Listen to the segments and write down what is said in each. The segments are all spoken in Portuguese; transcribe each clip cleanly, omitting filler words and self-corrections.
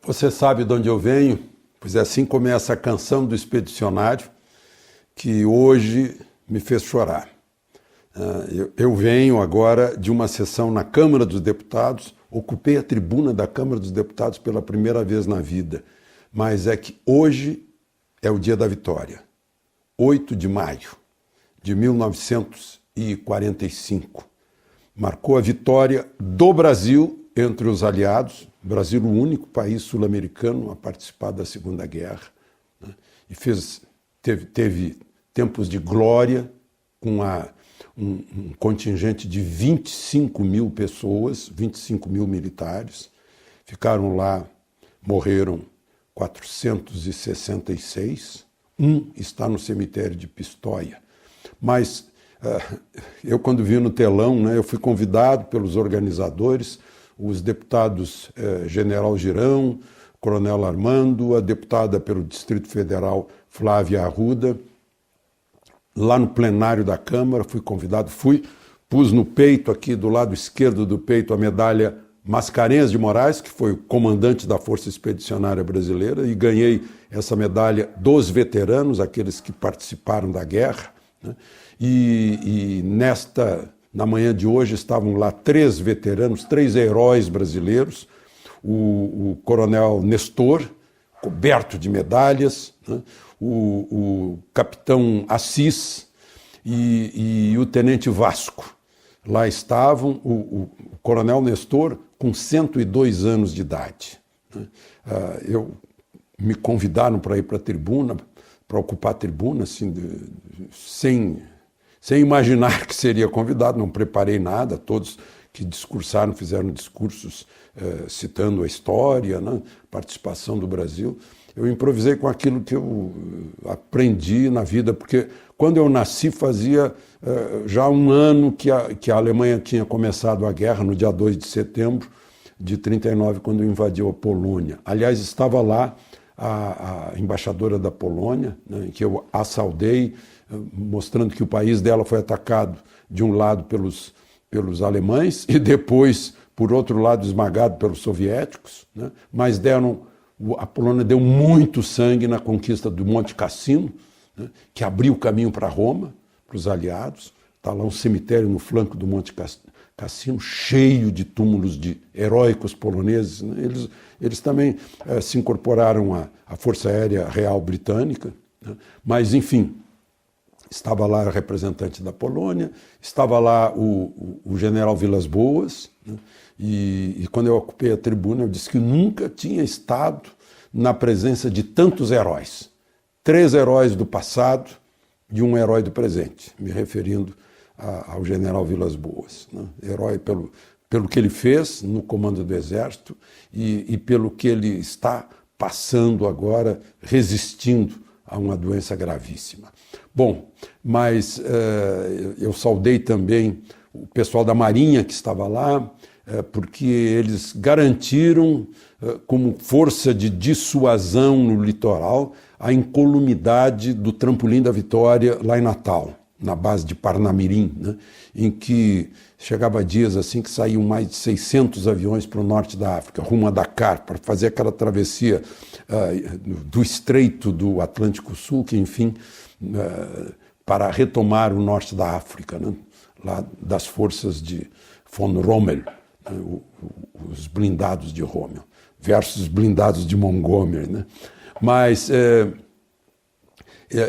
Você sabe de onde eu venho? Pois é, assim começa a canção do expedicionário que hoje me fez chorar. Eu venho agora de uma sessão na Câmara dos Deputados, ocupei a tribuna da Câmara dos Deputados pela primeira vez na vida, mas é que hoje é o dia da vitória, 8 de maio de 1945. Marcou a vitória do Brasil entre os aliados, o Brasil o único país sul-americano a participar da Segunda Guerra, né? E teve tempos de glória com um contingente de 25 mil pessoas, 25 mil militares, ficaram lá, morreram 466, está no cemitério de Pistoia. Mas eu quando vi no telão, né, eu fui convidado pelos organizadores, os deputados General Girão, Coronel Armando, a deputada pelo Distrito Federal Flávia Arruda, lá no plenário da Câmara, fui convidado, pus no peito, aqui do lado esquerdo do peito, a medalha Mascarenhas de Moraes, que foi o comandante da Força Expedicionária Brasileira, e ganhei essa medalha dos veteranos, aqueles que participaram da guerra, né? Na manhã de hoje estavam lá 3 veteranos, 3 heróis brasileiros, o coronel Nestor, coberto de medalhas, né? O capitão Assis e o tenente Vasco. Lá estavam o coronel Nestor com 102 anos de idade, né? Me convidaram para ir para a tribuna, para ocupar a tribuna, assim, sem imaginar que seria convidado, não preparei nada, todos que discursaram fizeram discursos citando a história, né, participação do Brasil. Eu improvisei com aquilo que eu aprendi na vida, porque quando eu nasci fazia já um ano que a Alemanha tinha começado a guerra, no dia 2 de setembro de 1939, quando invadiu a Polônia. Aliás, estava lá a embaixadora da Polônia, né, que eu a saudei, mostrando que o país dela foi atacado de um lado pelos alemães e depois, por outro lado, esmagado pelos soviéticos, né? Mas a Polônia deu muito sangue na conquista do Monte Cassino, né? Que abriu o caminho para Roma, para os aliados. Está lá um cemitério no flanco do Monte Cassino, cheio de túmulos de heróicos poloneses, né? Eles também se incorporaram à Força Aérea Real Britânica, né? Mas, enfim, estava lá o representante da Polônia, estava lá o general Vilas Boas, né? E quando eu ocupei a tribuna, eu disse que nunca tinha estado na presença de tantos heróis. 3 heróis do passado e um herói do presente, me referindo ao general Vilas Boas, né? Herói pelo que ele fez no comando do Exército e pelo que ele está passando agora, resistindo a uma doença gravíssima. Bom, mas eu saudei também o pessoal da Marinha que estava lá, porque eles garantiram, como força de dissuasão no litoral, a incolumidade do Trampolim da Vitória lá em Natal, na base de Parnamirim, né, em que chegava dias assim que saíam mais de 600 aviões para o norte da África, rumo a Dakar, para fazer aquela travessia do estreito do Atlântico Sul, que enfim, para retomar o norte da África, né, lá das forças de von Rommel, né, os blindados de Rommel, versus os blindados de Montgomery, né? Mas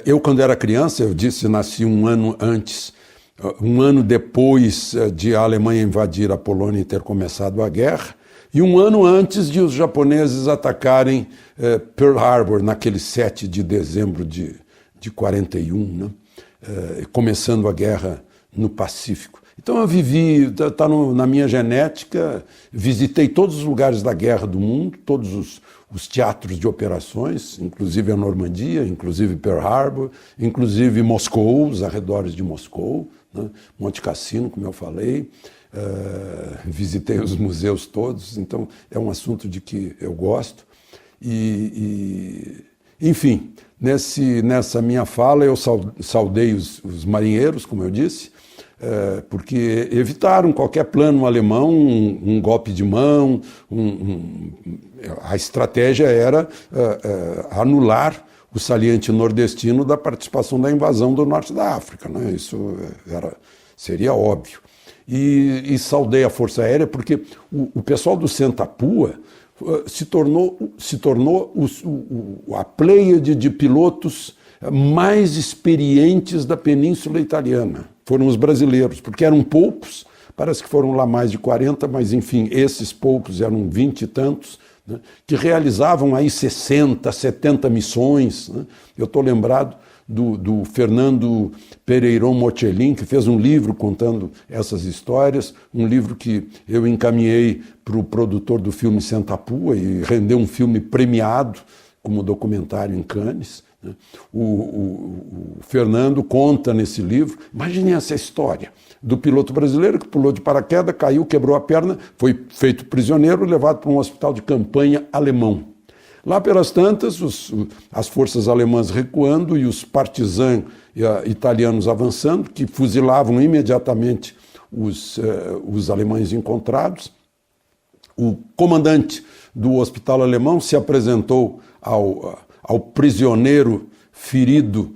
eu, quando era criança, eu disse, nasci um ano antes, um ano depois de a Alemanha invadir a Polônia e ter começado a guerra, e um ano antes de os japoneses atacarem Pearl Harbor, naquele 7 de dezembro de 41, né? Começando a guerra no Pacífico. Então eu vivi, está na minha genética, visitei todos os lugares da guerra do mundo, todos os teatros de operações, inclusive a Normandia, inclusive Pearl Harbor, inclusive Moscou, os arredores de Moscou, né? Monte Cassino, como eu falei, visitei os museus todos, então é um assunto de que eu gosto. Enfim, nessa minha fala eu saudei os marinheiros, como eu disse, porque evitaram qualquer plano alemão, um golpe de mão, a estratégia era anular o saliente nordestino da participação da invasão do norte da África, né? Isso seria óbvio. E saudei a Força Aérea porque o pessoal do Senta-Pua se tornou a pleiade de pilotos mais experientes da Península Italiana. Foram os brasileiros, porque eram poucos, parece que foram lá mais de 40, mas enfim, esses poucos eram 20 e tantos, né, que realizavam aí 60, 70 missões. Né? Eu estou lembrado do Fernando Pereirão Mochelin, que fez um livro contando essas histórias, um livro que eu encaminhei para o produtor do filme Senta-Pua e rendeu um filme premiado como documentário em Cannes. Né? O Fernando conta nesse livro, imagine essa história, do piloto brasileiro que pulou de paraquedas, caiu, quebrou a perna, foi feito prisioneiro, levado para um hospital de campanha alemão. Lá pelas tantas, as forças alemãs recuando e os partisãs italianos avançando, que fuzilavam imediatamente os alemães encontrados. O comandante do hospital alemão se apresentou ao prisioneiro ferido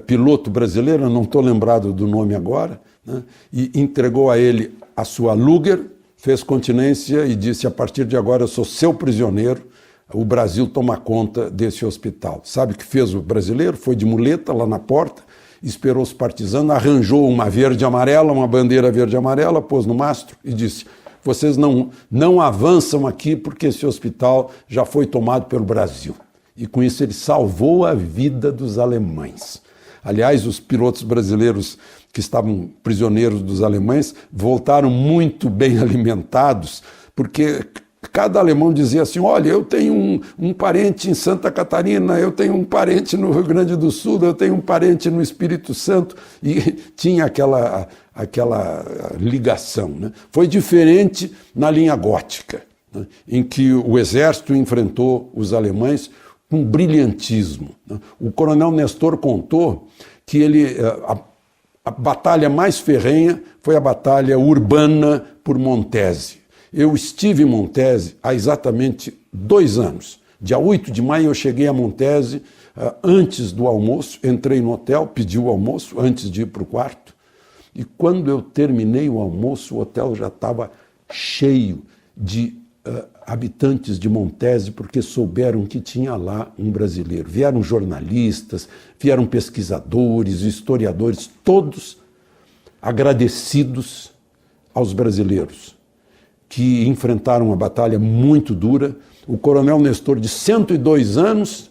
piloto brasileiro, eu não estou lembrado do nome agora, né, e entregou a ele a sua Luger, fez continência e disse: a partir de agora eu sou seu prisioneiro, o Brasil toma conta desse hospital. Sabe o que fez o brasileiro? Foi de muleta lá na porta, esperou os partisanos, arranjou uma verde e amarela, uma bandeira verde e amarela, pôs no mastro e disse: vocês não avançam aqui porque esse hospital já foi tomado pelo Brasil. E com isso ele salvou a vida dos alemães. Aliás, os pilotos brasileiros que estavam prisioneiros dos alemães voltaram muito bem alimentados, porque cada alemão dizia assim: olha, eu tenho um parente em Santa Catarina, eu tenho um parente no Rio Grande do Sul, eu tenho um parente no Espírito Santo, e tinha aquela ligação. Né? Foi diferente na linha gótica, né? Em que o exército enfrentou os alemães com brilhantismo. Né? O coronel Nestor contou que a batalha mais ferrenha foi a batalha urbana por Montese. Eu estive em Montese há exatamente 2 anos. Dia 8 de maio eu cheguei a Montese antes do almoço, entrei no hotel, pedi o almoço antes de ir para o quarto, e quando eu terminei o almoço, o hotel já estava cheio de habitantes de Montese, porque souberam que tinha lá um brasileiro. Vieram jornalistas, vieram pesquisadores, historiadores, todos agradecidos aos brasileiros, que enfrentaram uma batalha muito dura. O coronel Nestor, de 102 anos,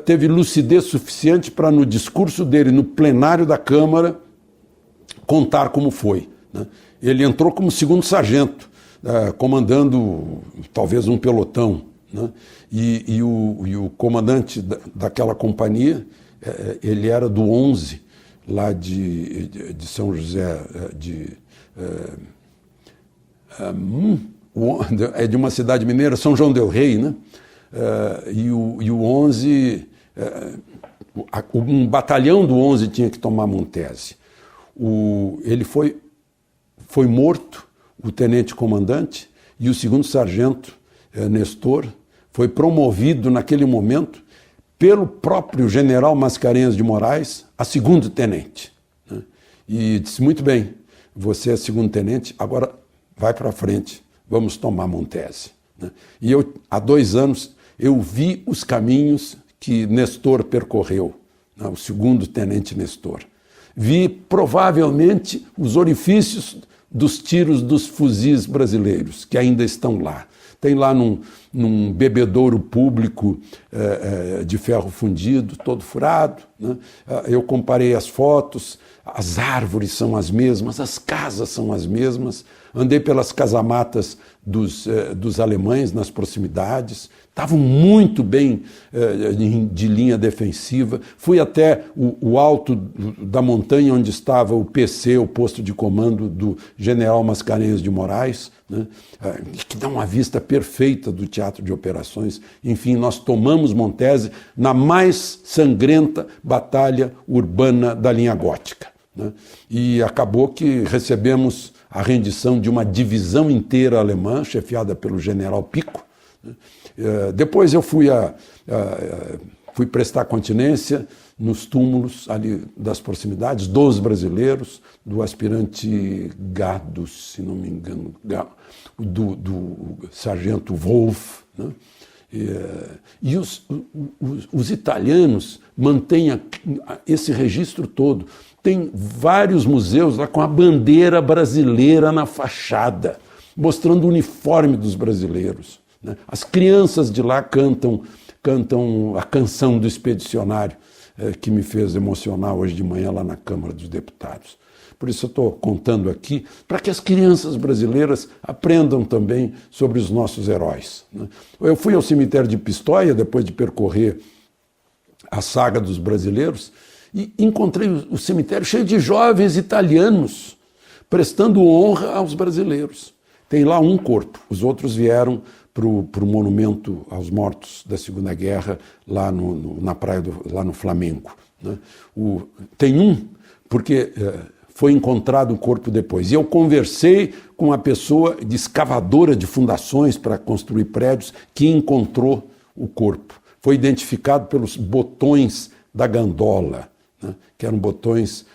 teve lucidez suficiente para, no discurso dele, no plenário da Câmara, contar como foi. Né? Ele entrou como segundo sargento, comandando talvez um pelotão. Né? E o comandante daquela companhia, ele era do 11, lá de São José, é de uma cidade mineira, São João del Rei, né? E o 11, um batalhão do 11 tinha que tomar Montese. Ele foi morto, o tenente-comandante, e o segundo sargento, Nestor, foi promovido naquele momento pelo próprio general Mascarenhas de Moraes a segundo tenente. Né? E disse: muito bem, você é segundo tenente, agora vai para frente, vamos tomar Montese. Né? E eu, há 2 anos, eu vi os caminhos que Nestor percorreu, né? O segundo tenente Nestor. Vi provavelmente os orifícios dos tiros dos fuzis brasileiros, que ainda estão lá. Tem lá num bebedouro público de ferro fundido, todo furado. Né? Eu comparei as fotos, as árvores são as mesmas, as casas são as mesmas. Andei pelas casamatas dos alemães nas proximidades, estavam muito bem de linha defensiva. Fui até o alto da montanha onde estava o PC, o posto de comando do general Mascarenhas de Moraes, né? Que dá uma vista perfeita do teatro de operações. Enfim, nós tomamos Montese na mais sangrenta batalha urbana da linha gótica. né? E acabou que recebemos a rendição de uma divisão inteira alemã, chefiada pelo general Pico, né? Depois eu fui prestar continência nos túmulos ali das proximidades dos brasileiros, do aspirante Gado, se não me engano, do sargento Wolff, né? E os italianos mantêm esse registro todo. Tem vários museus lá com a bandeira brasileira na fachada, mostrando o uniforme dos brasileiros, né? As crianças de lá cantam a canção do expedicionário, que me fez emocionar hoje de manhã lá na Câmara dos Deputados. Por isso eu estou contando aqui, para que as crianças brasileiras aprendam também sobre os nossos heróis, né? Eu fui ao cemitério de Pistoia, depois de percorrer a saga dos brasileiros, e encontrei o cemitério cheio de jovens italianos, prestando honra aos brasileiros. Tem lá um corpo, os outros vieram para o monumento aos mortos da Segunda Guerra, lá na praia, lá no Flamengo, né? Tem um, porque foi encontrado o corpo depois. E eu conversei com uma pessoa de escavadora de fundações para construir prédios que encontrou o corpo. Foi identificado pelos botões da gandola, né? Que eram botões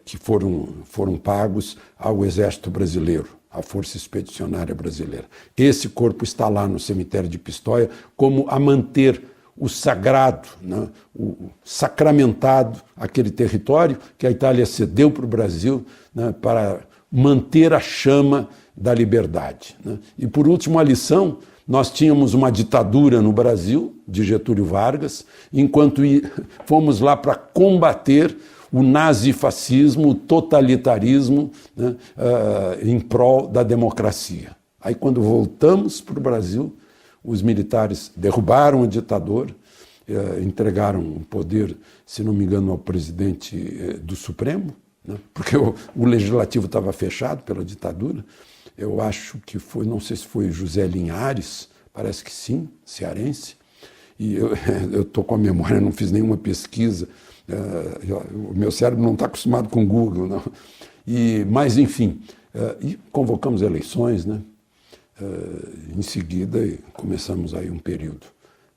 que foram pagos ao Exército Brasileiro, à Força Expedicionária Brasileira. Esse corpo está lá no cemitério de Pistoia como a manter o sagrado, né, o sacramentado, aquele território que a Itália cedeu para o Brasil, né, para manter a chama da liberdade, né. E por último, a lição: nós tínhamos uma ditadura no Brasil, de Getúlio Vargas, enquanto fomos lá para combater o nazifascismo, o totalitarismo, né, em prol da democracia. Aí quando voltamos para o Brasil, os militares derrubaram o ditador, entregaram o poder, se não me engano, ao presidente do Supremo, né? Porque o legislativo estava fechado pela ditadura. Eu acho que foi, não sei se foi José Linhares, parece que sim, cearense. E eu estou com a memória, não fiz nenhuma pesquisa. O meu cérebro não está acostumado com o Google, não. Mas, enfim, e convocamos eleições, né? Em seguida, começamos aí um período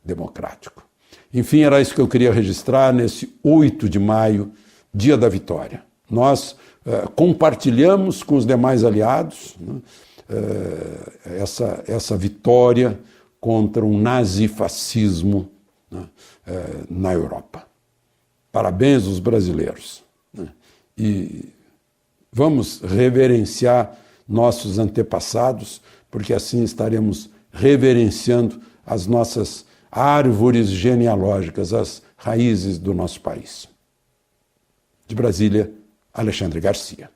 democrático. Enfim, era isso que eu queria registrar nesse 8 de maio, dia da vitória. Nós compartilhamos com os demais aliados, né, essa vitória contra um nazifascismo, né, na Europa. Parabéns aos brasileiros, né? E vamos reverenciar nossos antepassados, porque assim estaremos reverenciando as nossas árvores genealógicas, as raízes do nosso país. De Brasília, Alexandre Garcia.